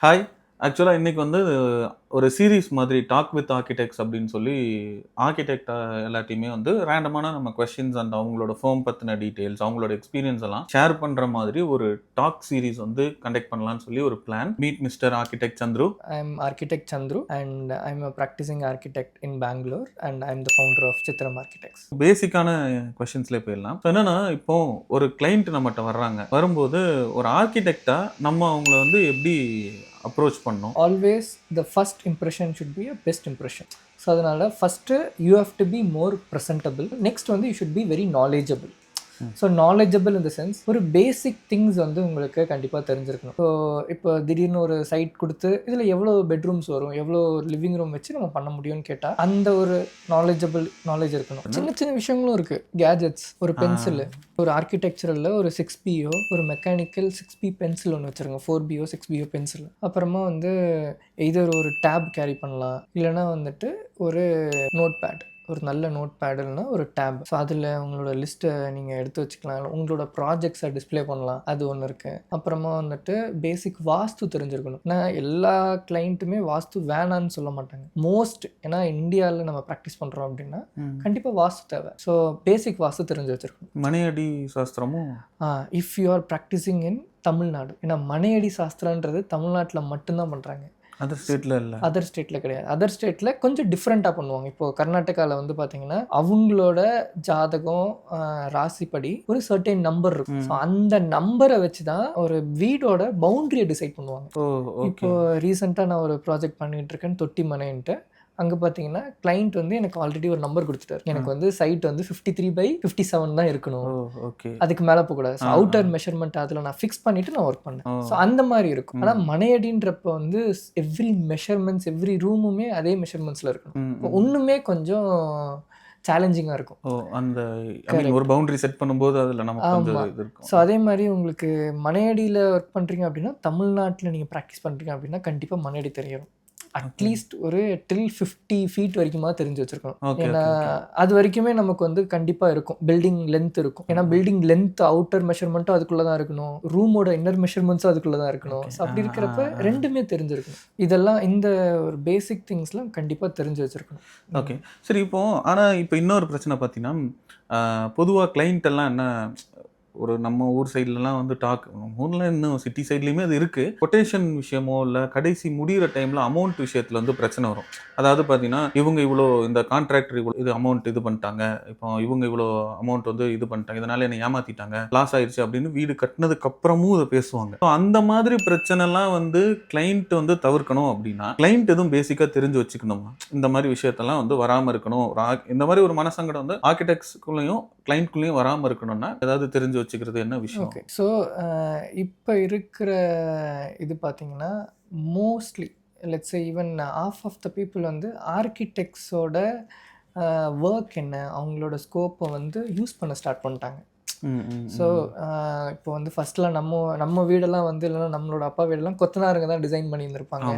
Hi. ஆக்சுவலா இன்னைக்கு வந்து ஒரு சீரிஸ் மாதிரி டாக் வித் ஆர்க்கிடெக்ட்ஸ் அப்படின்னு சொல்லி ஆர்க்கிடெக்ட் எல்லாத்தையுமே வந்து ரேண்டமான நம்ம கொஸ்டின்ஸ் அண்ட் அவங்களோட ஃபர்ம் பத்தின டீடைல்ஸ், அவங்களோட எக்ஸ்பீரியன்ஸ் எல்லாம் ஷேர் பண்ற மாதிரி ஒரு டாக் சீரிஸ் வந்து கண்டக்ட் பண்ணலாம்னு சொல்லி ஒரு plan. Meet mister architect Chandru. I'm architect Chandru and I'm a practicing architect in Bangalore and I'm the founder of Chitram Architects. பேசிக்கான கொஸ்டின்ஸ்லேயே போயிடலாம். என்னன்னா இப்போ ஒரு கிளைண்ட் நம்மகிட்ட வர்றாங்க, வரும்போது ஒரு ஆர்க்கிடெக்டா நம்ம அவங்கள வந்து எப்படி அப்ரோச் பண்ணோம்? Always the first impression should be a best impression. So அதனால் first you have to be more presentable. Next வந்து you should be very knowledgeable. So knowledgeable in the sense ஒரு பேசிக் திங்ஸ் வந்து உங்களுக்கு கண்டிப்பாக தெரிஞ்சிருக்கணும். So இப்போ திடீர்னு ஒரு சைட் கொடுத்து இதில் எவ்வளோ பெட்ரூம்ஸ் வரும், எவ்வளோ லிவிங் ரூம் வச்சு நம்ம பண்ண முடியும்னு கேட்டால் அந்த ஒரு நாலேஜ் இருக்கணும். சின்ன சின்ன விஷயங்களும் இருக்குது. கேஜெட்ஸ், ஒரு பென்சில், ஒரு ஆர்கிடெக்சரலில் ஒரு 6Bயோ ஒரு மெக்கானிக்கல் 6B பென்சில் ஒன்று வச்சுருங்க, 4Bயோ 6Bயோ பென்சில். அப்புறமா வந்து எதர் ஒரு டேப் கேரி பண்ணலாம், இல்லைனா வந்துட்டு ஒரு நோட் பேட், ஒரு நல்ல நோட் பேடுன்னா ஒரு டேப். ஸோ அதில் உங்களோட லிஸ்ட்டை நீங்கள் எடுத்து வச்சுக்கலாம், உங்களோட ப்ராஜெக்ட்ஸை டிஸ்பிளே பண்ணலாம், அது ஒன்று இருக்குது. அப்புறமா வந்துட்டு பேசிக் வாஸ்து தெரிஞ்சிருக்கணும். நான் எல்லா கிளைண்ட்டுமே வாஸ்து வேணான்னு சொல்ல மாட்டாங்க மோஸ்ட். ஏன்னா இந்தியாவில் நம்ம ப்ராக்டிஸ் பண்ணுறோம் அப்படின்னா கண்டிப்பாக வாஸ்து தேவை. ஸோ பேசிக் வாஸ்து தெரிஞ்சு வச்சுருக்கணும். மனையடி சாஸ்திரமும் if you are practising in Tamil Nadu, ஏன்னா மனையடி சாஸ்திரன்றது தமிழ்நாட்டில் மட்டும்தான் பண்ணுறாங்க, அதர் ஸ்டேட்டில் இல்லை. அதர் ஸ்டேட்டில் கிடையாது. அதர் ஸ்டேட்டில் கொஞ்சம் டிஃப்ரெண்ட்டாக பண்ணுவாங்க. இப்போது கர்நாடகாவில் வந்து பார்த்தீங்கன்னா அவங்களோட ஜாதகம் ராசிப்படி ஒரு சர்டைன் நம்பர் இருக்கும். ஸோ அந்த நம்பரை வச்சு தான் ஒரு வீடோட பவுண்ட்ரியை டிசைட் பண்ணுவாங்க. இப்போ ரீசெண்டாக நான் ஒரு ப்ராஜெக்ட் பண்ணிகிட்டு இருக்கேன், தொட்டி மனைன்ட்டு. அங்கே பார்த்தீங்கன்னா கிளைண்ட் வந்து எனக்கு ஆல்ரெடி ஒரு நம்பர் கொடுத்துட்டாரு. எனக்கு வந்து சைட் வந்து 53/57 தான் இருக்கணும், அதுக்கு மேலே போகக்கூடாது. ஸோ அவுட்டர் மெஷர்மெண்ட் அதில் நான் ஃபிக்ஸ் பண்ணிவிட்டு நான் ஒர்க் பண்ணேன். ஸோ அந்த மாதிரி இருக்கும். ஆனால் மனையடின்றப்ப வந்து எவ்ரி மெஷர்மெண்ட்ஸ், எவ்ரி ரூமுமே அதே மெஷர்மெண்ட்ஸில் இருக்கணும். ஒன்றுமே கொஞ்சம் சேலஞ்சிங்காக இருக்கும். அந்த ஒரு பவுண்டரி செட் பண்ணும்போது அதில் நமக்கு கொஞ்சம் இது இருக்கும். ஸோ அதே மாதிரி உங்களுக்கு மனையடியில் ஒர்க் பண்ணுறீங்க அப்படின்னா, தமிழ்நாட்டில் நீங்கள் ப்ராக்டிஸ் பண்ணுறீங்க அப்படின்னா கண்டிப்பாக மனையடி தெரியும். அட்லீஸ்ட் ஒரு டில் 50 feet வரைக்குமா தெரிஞ்சு வச்சுருக்கணும். ஏன்னா அது வரைக்குமே நமக்கு வந்து கண்டிப்பாக இருக்கும். பில்டிங் லென்த் இருக்கும். ஏன்னா பில்டிங் லென்த் அவுட்டர் மெஷர்மெண்ட்டும் அதுக்குள்ளே தான் இருக்கணும், ரூமோட இன்னர் மெஷர்மெண்ட்ஸும் அதுக்குள்ளே தான் இருக்கணும். ஸோ அப்படி இருக்கிறப்ப ரெண்டுமே தெரிஞ்சிருக்கணும். இதெல்லாம் இந்த ஒரு பேசிக் திங்ஸ்லாம் கண்டிப்பாக தெரிஞ்சு வச்சுருக்கணும். ஓகே, சரி. ஆனால் இப்போ இன்னொரு பிரச்சனை பார்த்தீங்கன்னா, பொதுவாக கிளைண்ட் எல்லாம் என்ன, ஒரு நம்ம ஊர் சைட்லலாம் வந்து ஊரில் இன்னும் சிட்டி சைட்லேயுமே அது இருக்குது. கொட்டேஷன் விஷயமோ இல்லை கடைசி முடிகிற டைமில் அமௌண்ட் விஷயத்தில் வந்து பிரச்சனை வரும். அதாவது பார்த்தீங்கன்னா இவங்க இவ்வளோ, இந்த கான்ட்ராக்டர் இவ்வளோ இது அமௌண்ட் இது பண்ணிட்டாங்க, இப்போ இவங்க இவ்வளோ அமௌண்ட் வந்து இது பண்ணிட்டாங்க, இதனால என்னை ஏமாற்றிட்டாங்க, லாஸ் ஆயிடுச்சு அப்படின்னு வீடு கட்டினதுக்கு அப்புறமும் இதை பேசுவாங்க. ஸோ அந்த மாதிரி பிரச்சனைலாம் வந்து கிளைண்ட் வந்து தவிர்க்கணும் அப்படின்னா கிளைண்ட் எதுவும் பேசிக்காக தெரிஞ்சு வச்சுக்கணுமா? இந்த மாதிரி விஷயத்தெல்லாம் வந்து வராமல் இருக்கணும். இந்த மாதிரி ஒரு மனசங்கடம் வந்து ஆர்கிடெக்ட்ஸ்குள்ளேயும் கிளைண்ட்குள்ளேயும் வராமல் இருக்கணும்னா ஏதாவது தெரிஞ்சு வச்சுக்கிறது என்ன விஷயம்? ஓகே, ஸோ இப்போ இருக்கிற இது பார்த்தீங்கன்னா mostly let's say even half of the people வந்து ஆர்கிடெக்ட்ஸோட ஒர்க் என்ன, அவங்களோட ஸ்கோப்பை வந்து யூஸ் பண்ண ஸ்டார்ட் பண்ணிட்டாங்க. ஸோ இப்போ வந்து ஃபஸ்ட்லாம் நம்ம வீடெல்லாம் வந்து இல்லைன்னா நம்மளோட அப்பா வீடெல்லாம் கொத்தனாருங்க தான் டிசைன் பண்ணியிருந்திருப்பாங்க.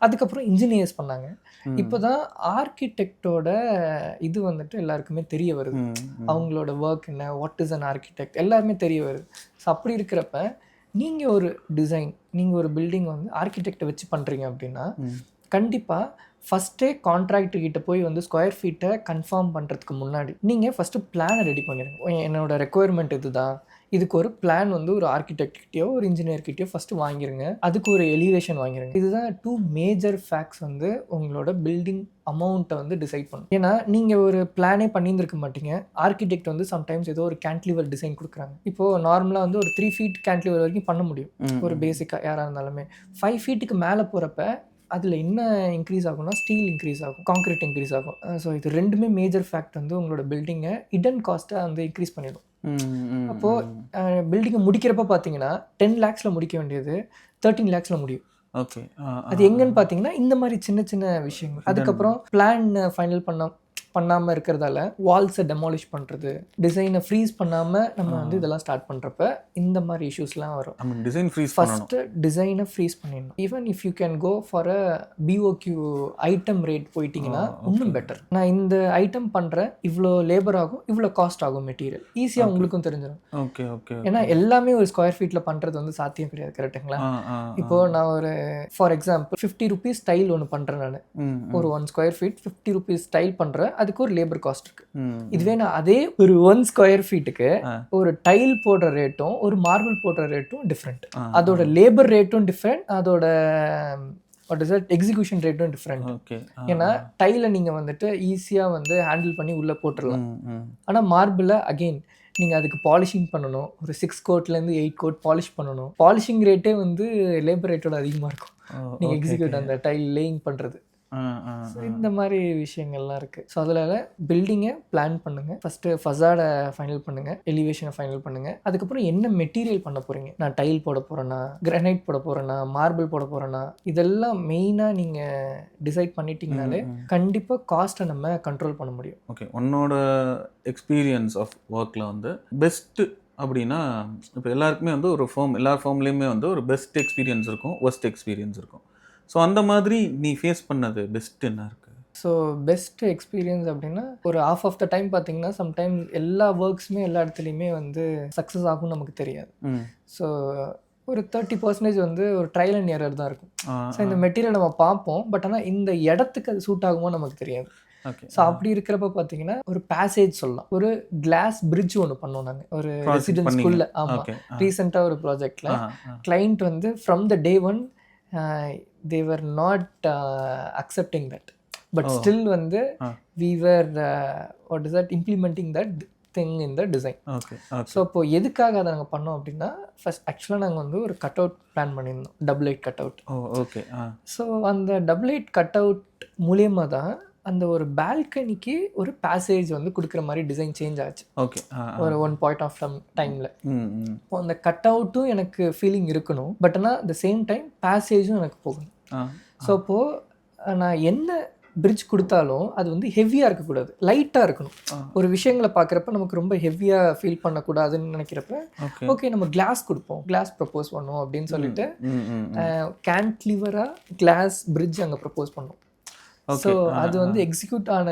அதுக்கப்புறம் இன்ஜினியர்ஸ் பண்ணாங்க. இப்போ தான் ஆர்கிடெக்டோட இது வந்துட்டு எல்லாருக்குமே தெரிய வருது. அவங்களோட ஒர்க் என்ன, வாட் இஸ் அன் ஆர்கிடெக்ட், எல்லாருமே தெரிய வருது. ஸோ அப்படி இருக்கிறப்ப நீங்கள் ஒரு டிசைன், நீங்கள் ஒரு பில்டிங் வந்து ஆர்கிடெக்டை வச்சு பண்ணுறீங்க அப்படின்னா கண்டிப்பாக ஃபஸ்ட்டே கான்ட்ராக்டர்கிட்ட போய் வந்து ஸ்கொயர் ஃபீட்டை கன்ஃபார்ம் பண்ணுறதுக்கு முன்னாடி நீங்கள் ஃபஸ்ட்டு பிளானை ரெடி பண்ணிடுங்க. என்னோடய ரெக்குயர்மெண்ட் இதுதான், இதுக்கு ஒரு பிளான் வந்து ஒரு ஆர்கிடெக்ட்கிட்டயோ ஒரு இன்ஜினியர்கிட்டயோ ஃபஸ்ட்டு வாங்கிருங்க, அதுக்கு ஒரு எலிவேஷன் வாங்கிருங்க. இதுதான் 2 மேஜர் ஃபேக்ட்ஸ் வந்து உங்களோட பில்டிங் அமௌண்ட்டை வந்து டிசைட் பண்ணும். ஏன்னா நீங்கள் ஒரு பிளானே பண்ணியிருந்திருக்க மாட்டீங்க, ஆர்கிடெக்ட் வந்து சம்டைம்ஸ் ஏதோ ஒரு கேன்டிலிவர் டிசைன் கொடுக்குறாங்க. இப்போது நார்மலாக வந்து ஒரு 3 feet கேன்டிலிவர் வரைக்கும் பண்ண முடியும் ஒரு பேசிக்காக யாராக இருந்தாலுமே. 5 feetக்கு மேலே போகிறப்ப அதில் என்ன இன்க்ரீஸ் ஆகும்னா ஸ்டீல் இன்க்ரீஸ் ஆகும், கான்க்ரீட் இன்க்ரீஸ் ஆகும். ஸோ இது ரெண்டுமே மேஜர் ஃபேக்ட் வந்து உங்களோட பில்டிங்கை இடன் காஸ்ட்டை வந்து இன்க்ரீஸ் பண்ணிடும். அப்போது பில்டிங்கை முடிக்கிறப்ப பார்த்தீங்கன்னா 10 lakhsல முடிக்க வேண்டியது 13 lakhsல முடியும். ஓகே, அது எங்கன்னு பார்த்தீங்கன்னா இந்த மாதிரி சின்ன சின்ன விஷயங்கள். அதுக்கப்புறம் பிளான் ஃபைனல் பண்ணாமல் இருக்கிறதால வால்ஸை டெமாலிஷ் பண்ணுறது, டிசைனை ஃப்ரீஸ் பண்ணாமல் நம்ம வந்து இதெல்லாம் ஸ்டார்ட் பண்ணுறப்ப இந்த மாதிரி இஷ்யூஸ்லாம் வரும். டிசைன் ஃப்ரீஸ் ஃபஸ்ட்டு டிசைனை ஃப்ரீஸ் பண்ணிடணும். Even if you can go for a BOQ item rate போயிட்டீங்கன்னா இன்னும் பெட்டர். நான் இந்த ஐட்டம் பண்ணுறேன், இவ்வளோ லேபர் ஆகும், இவ்வளோ காஸ்ட் ஆகும் மெட்டீரியல், ஈஸியாக உங்களுக்கும் தெரிஞ்சிடும். Okay okay. ஏன்னா எல்லாமே ஒரு ஸ்கொயர் ஃபீட்டில் பண்ணுறது வந்து சாத்தியம் கிடையாது, கரெக்டுங்களா? இப்போது நான் ஒரு ஃபார் எக்ஸாம்பிள் 50 rupees ஸ்டைல் ஒன்று பண்ணுறேன் நான். ஒரு 1 square feet 50 rupees ஸ்டைல் பண்ணுறேன், அதுக்கு ஒரு லேபர் காஸ்ட் இருக்குது. இதுவே நான் அதே ஒரு 1 square feetக்கு ஒரு டைல் போடுற ரேட்டும் ஒரு மார்பிள் போடுற ரேட்டும் டிஃப்ரெண்ட். அதோட லேபர் ரேட்டும் டிஃப்ரெண்ட், அதோட எக்ஸிக்யூஷன் ரேட்டும் டிஃப்ரெண்ட். ஏன்னா டைலை நீங்கள் வந்துட்டு ஈஸியாக வந்து ஹேண்டில் பண்ணி உள்ளே போட்டுடலாம். ஆனால் மார்பிளில் அகெயின் நீங்கள் அதுக்கு பாலிஷிங் பண்ணணும். ஒரு 6 coatலேருந்து 8 coat பாலிஷ் பண்ணணும். பாலிஷிங் ரேட்டே வந்து லேபர் ரேட்டோட அதிகமாக இருக்கும் நீங்கள் எக்ஸிக்யூட் அந்த டைல் லேயிங் பண்ணுறது. இந்த மாதிரி விஷயங்கள்லாம் இருக்குது. ஸோ அதில் பில்டிங்கை பிளான் பண்ணுங்கள். ஃபஸ்ட்டு ஃபசாடை ஃபைனல் பண்ணுங்கள், எலிவேஷனை ஃபைனல் பண்ணுங்கள். அதுக்கப்புறம் என்ன மெட்டீரியல் பண்ண போகிறீங்க, நான் டைல் போட போகிறேன்னா, கிரானைட் போட போகிறேன்னா, மார்பிள் போட போகிறேன்னா, இதெல்லாம் மெயினாக நீங்கள் டிசைட் பண்ணிட்டீங்கனாலே கண்டிப்பாக காஸ்ட்டை நம்ம கண்ட்ரோல் பண்ண முடியும். ஓகே, உன்னோட எக்ஸ்பீரியன்ஸ் ஆஃப் ஒர்க்கில் வந்து பெஸ்ட்டு அப்படின்னா, இப்போ எல்லாருக்குமே வந்து ஒரு எல்லா ஃபார்ம்லேயுமே வந்து ஒரு பெஸ்ட் எக்ஸ்பீரியன்ஸ் இருக்கும், ஒர்ஸ்ட் எக்ஸ்பீரியன்ஸ் இருக்கும். ஸோ அந்த மாதிரி நீ ஃபேஸ் பண்ணது பெஸ்ட் என்ன இருக்குது? ஸோ பெஸ்ட் எக்ஸ்பீரியன்ஸ் அப்படின்னா ஒரு half ஆஃப் த டைம் பார்த்தீங்கன்னா சம்டைம்ஸ் எல்லா ஒர்க்ஸுமே எல்லா இடத்துலையுமே வந்து சக்ஸஸ் ஆகும்னு நமக்கு தெரியாது. ஸோ ஒரு 30% வந்து ஒரு ட்ரையல் அண்ட் எரர் தான் இருக்கும். ஸோ இந்த மெட்டீரியல் நம்ம பார்ப்போம், பட் ஆனால் இந்த இடத்துக்கு அது சூட் ஆகுமோ நமக்கு தெரியாது. ஸோ அப்படி இருக்கிறப்ப பார்த்தீங்கன்னா ஒரு பேசேஜ் சொல்லலாம், ஒரு கிளாஸ் பிரிட்ஜ் ஒன்று பண்ணோம் நாங்கள் ஒரு ரெசிடென்ஸ்குள்ளே. ஆமாம், ரீசெண்டாக ஒரு ப்ராஜெக்டில் கிளைண்ட் வந்து from the day one they were not accepting that, but still வந்து we were implementing that thing in the design. So இப்போ எதுக்காக அதை நாங்கள் பண்ணோம் அப்படின்னா, ஃபர்ஸ்ட் ஆக்சுவலாக நாங்கள் வந்து ஒரு கட் அவுட் பிளான் பண்ணியிருந்தோம், double eight cut out. Okay. So அந்த டபுள் எயிட் கட் அவுட் மூலியமாக தான் அந்த ஒரு பால்கனிக்கு ஒரு பேசேஜ் வந்து கொடுக்குற மாதிரி டிசைன் சேஞ்ச் ஆச்சு. ஓகே. ஒரு 1 point ஆஃப் டைமில் இப்போ அந்த கட் அவுட்டும் எனக்கு ஃபீலிங் இருக்கணும், பட் ஆனால் த சேம் டைம் பேசேஜும் எனக்கு போகணும். ஸோ இப்போது நான் என்ன பிரிட்ஜ் கொடுத்தாலும் அது வந்து ஹெவியாக இருக்கக்கூடாது, லைட்டாக இருக்கணும். ஒரு விஷயங்களை பார்க்குறப்ப நமக்கு ரொம்ப ஹெவியாக ஃபீல் பண்ணக்கூடாதுன்னு நினைக்கிறப்ப ஓகே நம்ம கிளாஸ் கொடுப்போம், கிளாஸ் ப்ரப்போஸ் பண்ணோம் அப்படின்னு சொல்லிட்டு கேன்டிலிவராக கிளாஸ் பிரிட்ஜ் அங்கே ப்ரப்போஸ் பண்ணோம். ஸோ அது வந்து எக்ஸிக்யூட் ஆன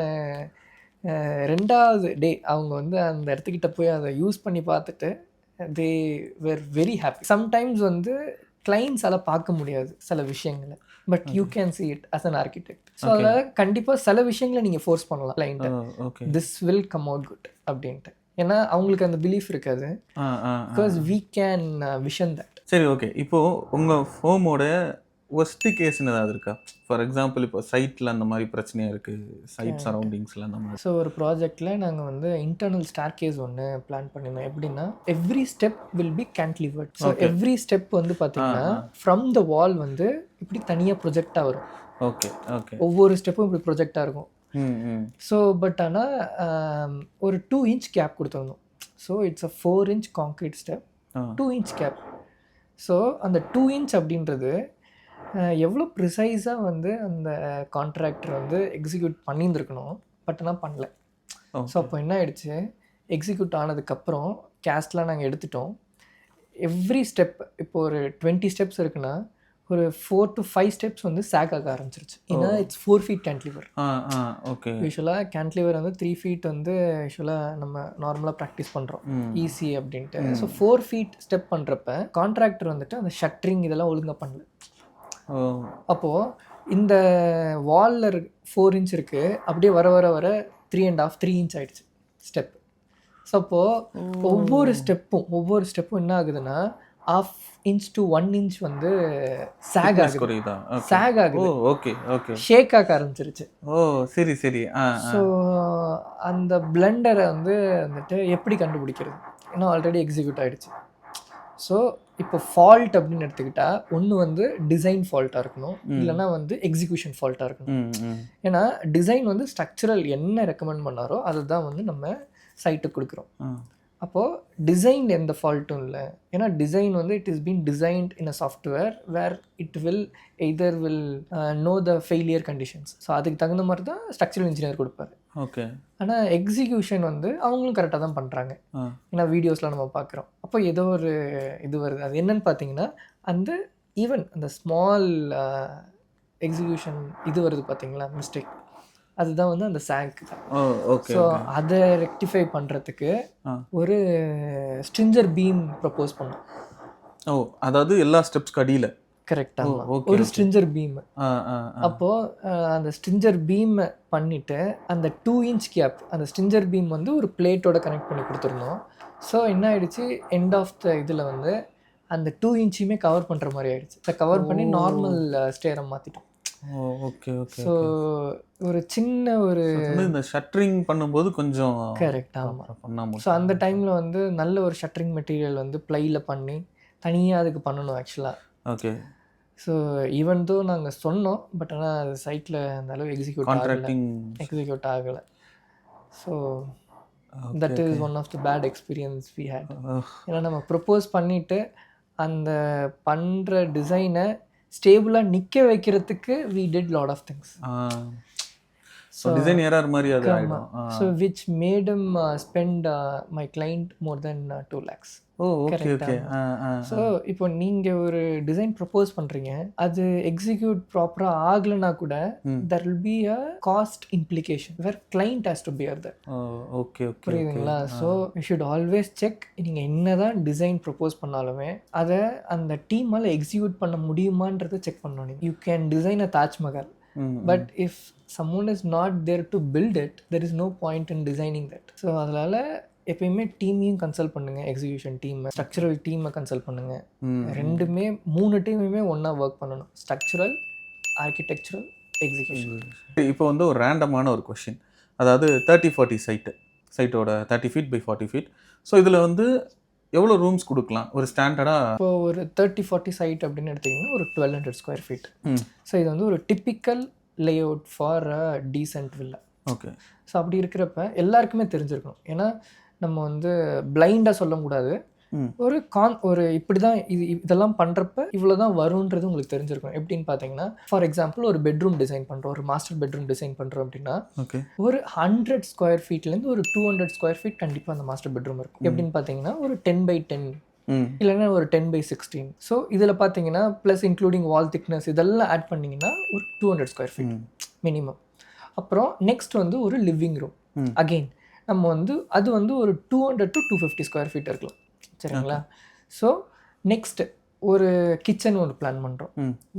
2வது டே அவங்க வந்து அந்த இடத்துக்கிட்ட போய் அதை யூஸ் பண்ணி பார்த்துட்டு they were very happy. Sometimes வந்து கிளைண்ட்ஸால் பார்க்க முடியாது சில விஷயங்களை, but you can see it as an architect. So அதில் கண்டிப்பாக சில விஷயங்களை நீங்கள் ஃபோர்ஸ் பண்ணலாம் கிளைண்ட்டை, this will come out good அப்படின்ட்டு. ஏன்னா அவங்களுக்கு அந்த பிலீஃப் இருக்காது, because we can vision that. சரி, ஓகே. இப்போது உங்கள் ஹோமோட ஒஸ்ட் கேஸ்ன்னு ஏதாவது இருக்கா? ஃபார் எக்ஸாம்பிள் இப்போ சைட்டில் அந்த மாதிரி பிரச்சனையாக இருக்குது, சைட் சரௌண்டிங்ஸில் அந்த மாதிரி. ஸோ ஒரு ப்ராஜெக்டில் நாங்கள் வந்து இன்டர்னல் ஸ்டார் கேஸ் ஒன்று பிளான் பண்ணியிருந்தோம். எப்படின்னா every step will be cantilevered. So every step வந்து பார்த்தீங்கன்னா ஃப்ரம் த வால் வந்து இப்படி தனியாக ப்ரொஜெக்டாக வரும். Okay okay. ஒவ்வொரு ஸ்டெப்பும் இப்படி ப்ரொஜெக்டாக இருக்கும். ஸோ பட் ஆனால் ஒரு 2 inch கேப் கொடுத்துருந்தோம். So it's a 4 inch concrete step, 2 inch gap. So அந்த 2 inch அப்படின்றது எவ்வளோ ப்ரிசைஸாக வந்து அந்த கான்ட்ராக்டர் வந்து எக்ஸிக்யூட் பண்ணியிருந்துருக்கணும், பட் ஆனால் பண்ணல. ஸோ அப்போ என்ன ஆயிடுச்சு, எக்ஸிக்யூட் ஆனதுக்கப்புறம் கேஸ்ட்லாம் நாங்கள் எடுத்துட்டோம். எவ்ரி ஸ்டெப் இப்போ ஒரு 20 steps இருக்குன்னா ஒரு 4 to 5 steps வந்து சாக் ஆக ஆரம்பிச்சிருச்சு. ஏன்னா இட்ஸ் 4 feet கேன்டிலிவர். ஓகே. யூஸ்வலாக கேன்டிலிவர் வந்து 3 feet வந்து யூஸ்வலாக நம்ம நார்மலாக ப்ராக்டிஸ் பண்ணுறோம் ஈஸி அப்படின்ட்டு. ஸோ 4 feet ஸ்டெப் பண்ணுறப்ப கான்ட்ராக்டர் வந்துட்டு அந்த ஷட்டரிங் இதெல்லாம் ஒழுங்காக பண்ணல. அப்போது இந்த வாலில் 4 inch இருக்குது, அப்படியே வர வர வர 3.5 inch ஆகிடுச்சு ஸ்டெப். ஸோ அப்போது ஒவ்வொரு ஸ்டெப்பும் என்ன ஆகுதுன்னா 1/2 inch to 1 inch வந்து சாக் ஆகுது. Okay okay. ஷேக் ஆக ஆரம்பிச்சிருச்சு. சரி சரி. ஸோ அந்த பிளண்டரை வந்துட்டு எப்படி கண்டுபிடிக்கிறது, ஏன்னா ஆல்ரெடி எக்ஸிக்யூட் ஆகிடுச்சு. ஸோ இப்போ ஃபால்ட் அப்படின்னு எடுத்துக்கிட்டா ஒன்று வந்து டிசைன் ஃபால்ட்டாக இருக்கணும், இல்லைனா வந்து எக்ஸிக்யூஷன் ஃபால்ட்டாக இருக்கணும். ஏன்னா டிசைன் வந்து ஸ்ட்ரக்சரல் என்ன ரெக்கமெண்ட் பண்ணாரோ அதை தான் வந்து நம்ம சைட்டுக்கு கொடுக்குறோம். அப்போது டிசைன் எந்த ஃபால்ட்டும் இல்லை. ஏன்னா டிசைன் வந்து it is been designed in a software where it will either will know the failure conditions. So அதுக்கு தகுந்த மாதிரி தான் ஸ்ட்ரக்சரல் இன்ஜினியர் கொடுப்பாரு. ஓகே. ஆனால் எக்ஸிக்யூஷன் வந்து அவங்களும் கரெக்டாக தான் பண்ணுறாங்க. ஏன்னா வீடியோஸ்லாம் நம்ம பார்க்குறோம். அப்போ ஏதோ ஒரு இது வருது. அது என்னன்னு பார்த்தீங்கன்னா அந்த ஈவன் அந்த ஸ்மால் எக்ஸிக்யூஷன் இது வருது பார்த்தீங்களா, மிஸ்டேக், அதுதான் வந்து அந்த சாங்க் தான். ஸோ அதை ரெக்டிஃபை பண்ணுறதுக்கு ஒரு ஸ்ட்ரிஞ்சர் பீம் ப்ரப்போஸ் பண்ணோம். அதாவது எல்லா ஸ்டெப்ஸ்க்கு அடியில். கரெக்டாக ஒரு ஸ்ட்ரிஞ்சர் பீம். அப்போது அந்த ஸ்ட்ரிஞ்சர் பீம் பண்ணிவிட்டு அந்த 2 inch கேப் அந்த ஸ்ட்ரிஞ்சர் பீம் வந்து ஒரு பிளேட்டோட கனெக்ட் பண்ணி கொடுத்துருந்தோம். ஸோ என்ன ஆயிடுச்சு, எண்ட் ஆஃப் த இதில் வந்து அந்த 2 inch கவர் பண்ணுற மாதிரி ஆயிடுச்சு. அதை கவர் பண்ணி நார்மல் ஸ்டேரை மாற்றிட்டோம். Okay okay. ஸோ ஒரு சின்ன ஒரு இந்த ஷட்டரிங் பண்ணும்போது கொஞ்சம் கரெக்ட். ஆமாம். ஸோ அந்த டைமில் வந்து நல்ல ஒரு ஷட்டரிங் மெட்டீரியல் வந்து ப்ளையில் பண்ணி தனியாக அதுக்கு பண்ணணும் ஆக்சுவலாக. ஓகே. ஸோ ஈவன் தோ நாங்கள் சொன்னோம், பட் ஆனால் அது சைட்டில் அந்த அளவு எக்ஸிக்யூட் ஆகலை. So that is one of the bad experience we had. ஏன்னா நம்ம ப்ரப்போஸ் பண்ணிவிட்டு அந்த பண்ணுற டிசைனை ஸ்டேபிளாக நிற்க வைக்கிறதுக்கு we did lot of things. So design error மாதிரி அது ஆயிடும். So which made him spend my client more than 2 lakhs. Okay okay. So இப்போ நீங்கள் ஒரு டிசைன் ப்ரப்போஸ் பண்ணுறீங்க, அது எக்ஸிக்யூட் ப்ராப்பராக ஆகலைன்னா கூட there will be a cost implication where client has to bear that. Okay okay. புரியுதுங்களா? So you should always check. நீங்கள் என்ன தான் டிசைன் ப்ரப்போஸ் பண்ணாலுமே அதை அந்த டீமால் எக்ஸிக்யூட் பண்ண முடியுமான்றதை செக் பண்ணணும். நீங்கள் you can design a Taj Mahal, but if someone is not there to build it, there is no point in designing that. So அதனால் எப்பயுமே டீமையும் கன்சல்ட் பண்ணுங்கள், எக்ஸிக்யூஷன் டீம், ஸ்ட்ரக்சரல் டீமை கன்சல்ட் பண்ணுங்கள். ரெண்டுமே 3 டீமுமே ஒன்றா ஒர்க் பண்ணணும், ஸ்ட்ரக்சரல், ஆர்கிடெக்சரல், எக்ஸிக்யூஷன். இப்போ வந்து ஒரு ரேண்டமான ஒரு கொஷின், அதாவது 30-40 சைட்டோட 30 feet by 40 feet. ஸோ இதில் வந்து எவ்வளோ ரூம்ஸ் கொடுக்கலாம் ஒரு ஸ்டாண்டர்டாக? இப்போ ஒரு 30-40 சைட் அப்படின்னு எடுத்திங்கன்னா ஒரு 1200 square feet. ஸோ இது வந்து ஒரு typical layout for a decent villa. Okay. So அப்படி இருக்கிறப்ப எல்லாருக்குமே தெரிஞ்சிருக்கணும். ஏன்னா நம்ம வந்து பிளைண்டாக சொல்ல முடியாது. ஒரு இப்படி தான் இதெல்லாம் பண்ணுறப்ப இவ்வளோ தான் வரும்ன்றது உங்களுக்கு தெரிஞ்சிருக்கும். எப்படின்னு பார்த்தீங்கன்னா, ஃபார் எக்ஸாம்பிள் ஒரு பெட்ரூம் டிசைன் பண்ணுறோம், ஒரு மாஸ்டர் பெட்ரூம் டிசைன் பண்ணுறோம் அப்படின்னா ஒரு 100 square feetலேருந்து ஒரு 200 square feet கண்டிப்பாக அந்த மாஸ்டர் பெட்ரூம் இருக்கும். எப்படின்னு பார்த்தீங்கன்னா ஒரு 10x10 இல்லைன்னா ஒரு 10x16. ஸோ இதில் பார்த்தீங்கன்னா ப்ளஸ் இன்க்ளூடிங் வால் திக்னஸ் இதெல்லாம் ஆட் பண்ணிங்கன்னா ஒரு 200 square feet மினிமம். அப்புறம் நெக்ஸ்ட் வந்து ஒரு லிவிங் ரூம். அகெயின் நம்ம வந்து அது வந்து ஒரு 200 to 250 square feet இருக்கலாம். சரிங்களா? ஸோ நெக்ஸ்ட் ஒரு கிச்சன் ஒன்று பிளான் பண்ணுறோம்.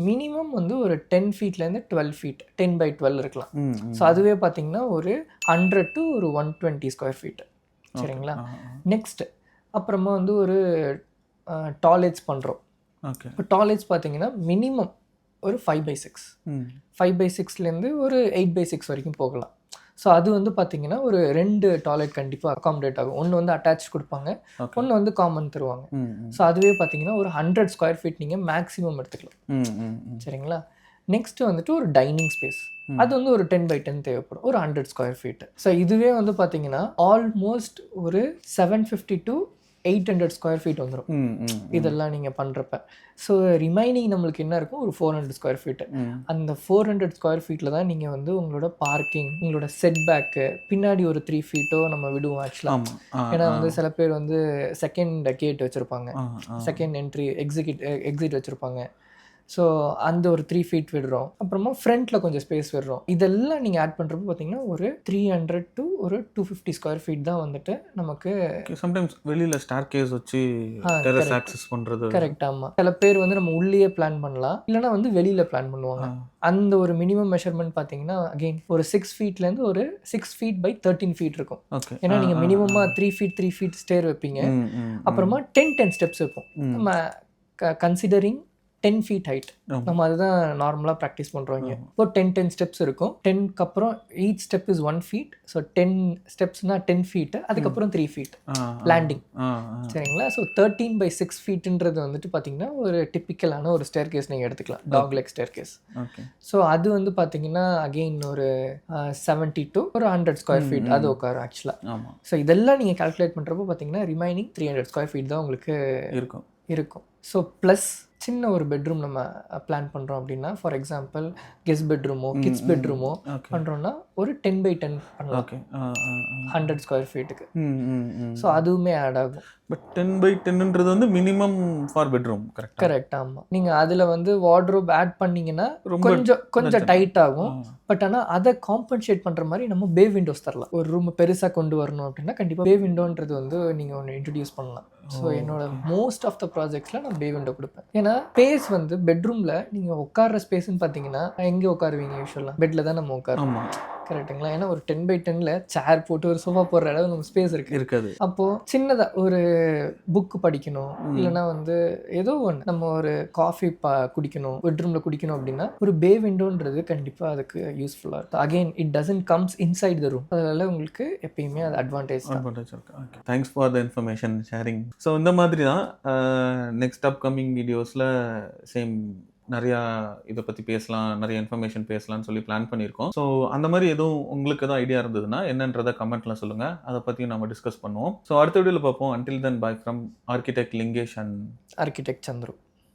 மினிமம் வந்து ஒரு 10 feetலேருந்து 12 feet 10x12 இருக்கலாம். ஸோ அதுவே பார்த்தீங்கன்னா ஒரு 100 to ஒரு 120 square feet. சரிங்களா? நெக்ஸ்ட் அப்புறமா வந்து ஒரு டாய்லெட்ஸ் பண்ணுறோம். இப்போ டாய்லெட்ஸ் பார்த்தீங்கன்னா மினிமம் ஒரு 5x6 5x6லேருந்து ஒரு 8x6 வரைக்கும் போகலாம். ஸோ அது வந்து பார்த்தீங்கன்னா ஒரு 2 டாய்லெட் கண்டிப்பாக அகாமடேட் ஆகும். ஒன்று வந்து அட்டாச் கொடுப்பாங்க, ஒன்று வந்து காமன் தருவாங்க. ஸோ அதுவே பார்த்தீங்கன்னா ஒரு 100 square feet நீங்கள் மேக்ஸிமம் எடுத்துக்கலாம். சரிங்களா? நெக்ஸ்ட் வந்துட்டு ஒரு டைனிங் ஸ்பேஸ், அது வந்து ஒரு 10x10 தேவைப்படும், ஒரு 100 square feet. ஸோ இதுவே வந்து பார்த்தீங்கன்னா ஆல்மோஸ்ட் ஒரு 750 to 800 square feet வந்துடும் இதெல்லாம் நீங்கள் பண்ணுறப்ப. ஸோ ரிமைனிங் நம்மளுக்கு என்ன இருக்கும், ஒரு 400 square feet. அந்த 400 square feetல தான் நீங்கள் வந்து உங்களோட பார்க்கிங், உங்களோட செட் பேக்கு பின்னாடி ஒரு 3 feet நம்ம விடுவோம் ஆக்சுவலாக. ஏன்னா வந்து சில பேர் வந்து செகண்ட் கேட் வச்சுருப்பாங்க, செகண்ட் என்ட்ரி எக்ஸிட் வச்சுருப்பாங்க. ஸோ அந்த ஒரு 3 feet விடுறோம். அப்புறமா ஃப்ரண்ட்டில் கொஞ்சம் ஸ்பேஸ் விடுறோம். இதெல்லாம் நீங்கள் ஆட் பண்ணுறப்ப பார்த்தீங்கன்னா ஒரு 300 to ஒரு 250 square feet தான் வந்துட்டு நமக்கு. சம்டைம்ஸ் வெளியில் ஸ்டார் கேஸ் வச்சு டெரஸ் ஆக்சஸ் பண்ணுறது. கரெக்ட். ஆமாம். சில பேர் வந்து நம்ம உள்ளேயே பிளான் பண்ணலாம், இல்லைனா வந்து வெளியில் பிளான் பண்ணுவாங்க. அந்த ஒரு மினிமம் மெஷர்மெண்ட் பார்த்தீங்கன்னா அகெயின் ஒரு 6 feetலேருந்து ஒரு 6 feet by 13 feet இருக்கும். ஏன்னா நீங்கள் மினிமமாக 3 feet ஸ்டேர் வைப்பீங்க, அப்புறமா 10 steps வைப்போம். நம்ம கன்சிடரிங் 10 ஃபீட் ஹைட். ஆமா. நம்ம அதுதான் நார்மலாக ப்ராக்டிஸ் பண்ணுறோம் இங்கே. இப்போ 10 ஸ்டெப்ஸ் இருக்கும். 10க்கு அப்புறம் each step is 1 feet. So 10 ஸ்டெப்ஸ்னா 10 ஃபீட்டு, அதுக்கப்புறம் 3 ஃபீட் லேண்டிங். சரிங்களா? ஸோ 13/6 ஃபீட்டுன்றது வந்துட்டு பார்த்தீங்கன்னா ஒரு டிப்பிக்கலான ஒரு ஸ்டேர் கேஸ் நீங்கள் எடுத்துக்கலாம், dog leg staircase. Okay. So அது வந்து பார்த்தீங்கன்னா அகெயின் ஒரு 70 to ஒரு 100 ஸ்கொயர் ஃபீட் அது உட்காரும் ஆக்சுவலாக. ஆமாம் ஸோ இதெல்லாம் நீங்கள் கால்குலேட் பண்ணுறப்போ பார்த்தீங்கன்னா ரிமைனிங் 300 ஸ்கொயர் ஃபீட் தான் உங்களுக்கு இருக்கும். ஸோ ப்ளஸ் சின்ன ஒரு பெட்ரூம் நம்ம பிளான் பண்ணுறோம் அப்படின்னா, ஃபார் எக்ஸாம்பிள் கெஸ்ட் பெட்ரூமோ கிட்ஸ் பெட்ரூமோ பண்ணுறோன்னா ஒரு 10/10 பண்ணலாம் 100 ஸ்கொயர் ஃபீட்டுக்கு. ஸோ அதுவுமே ஆட் ஆகும். பட் 10/10ன்றது வந்து மினிமம் ஃபார் பெட்ரூம். கரெக்ட். ஆமாம். நீங்கள் அதில் வந்து வார்ட்ரோப் ஆட் பண்ணிங்கன்னா கொஞ்சம் டைட் ஆகும். பட் ஆனால் அதை காம்பன்சேட் பண்ணுற மாதிரி நம்ம பே விண்டோஸ் தரலாம். ஒரு ரூம் பெருசாக கொண்டு வரணும் அப்படின்னா கண்டிப்பாக பே விண்டோன்றது வந்து நீங்கள் ஒன்று இன்ட்ரடியூஸ் பண்ணலாம். ஸோ என்னோட மோஸ்ட் ஆஃப் த ப்ராஜெக்ட்ஸில் நான் பே விண்டோ கொடுப்பேன். ஏன்னா ஸ்பேஸ் வந்து பெட்ரூமில் நீங்கள் உட்கார்ற ஸ்பேஸ்ன்னு பார்த்தீங்கன்னா எங்கே உட்காருவீங்க? யூஸ்வலாக பெட்டில் தான் நம்ம உட்காருவோம். கரெக்டுங்களா? ஏன்னா ஒரு 10/10ல் சேர் போட்டு ஒரு சோஃபா போடுற அளவு நம்ம ஸ்பேஸ் இருக்காது. அப்போது சின்னதாக ஒரு புக்கு படிக்கணும், இல்லைனா வந்து ஏதோ ஒன்று நம்ம ஒரு காஃபி குடிக்கணும், பெட்ரூமில் குடிக்கணும் அப்படின்னா ஒரு பே விண்டோன்றது கண்டிப்பாக அதுக்கு யூஸ்ஃபுல்லாக இருக்கும். Again it doesn't comes inside the room. அதனால உங்களுக்கு எப்பயுமே அது அட்வான்டேஜ் இருக்கு. Okay, thanks for the information sharing. So இந்த மாதிரி தான் நெக்ஸ்ட் அப்கமிங் வீடியோஸில் சேம் நிறையா இதை பற்றி பேசலாம், நிறைய இன்ஃபர்மேஷன் பேசலாம்னு சொல்லி பிளான் பண்ணியிருக்கோம். ஸோ அந்த மாதிரி எதுவும் உங்களுக்கு எதுவும் ஐடியா இருந்ததுன்னா என்னன்றதை கமெண்ட்டில் சொல்லுங்கள், அதை பற்றியும் நம்ம டிஸ்கஸ் பண்ணுவோம். ஸோ அடுத்த வீடியோவில் பார்ப்போம். Until then bye from architect Lingesh and architect Chandru.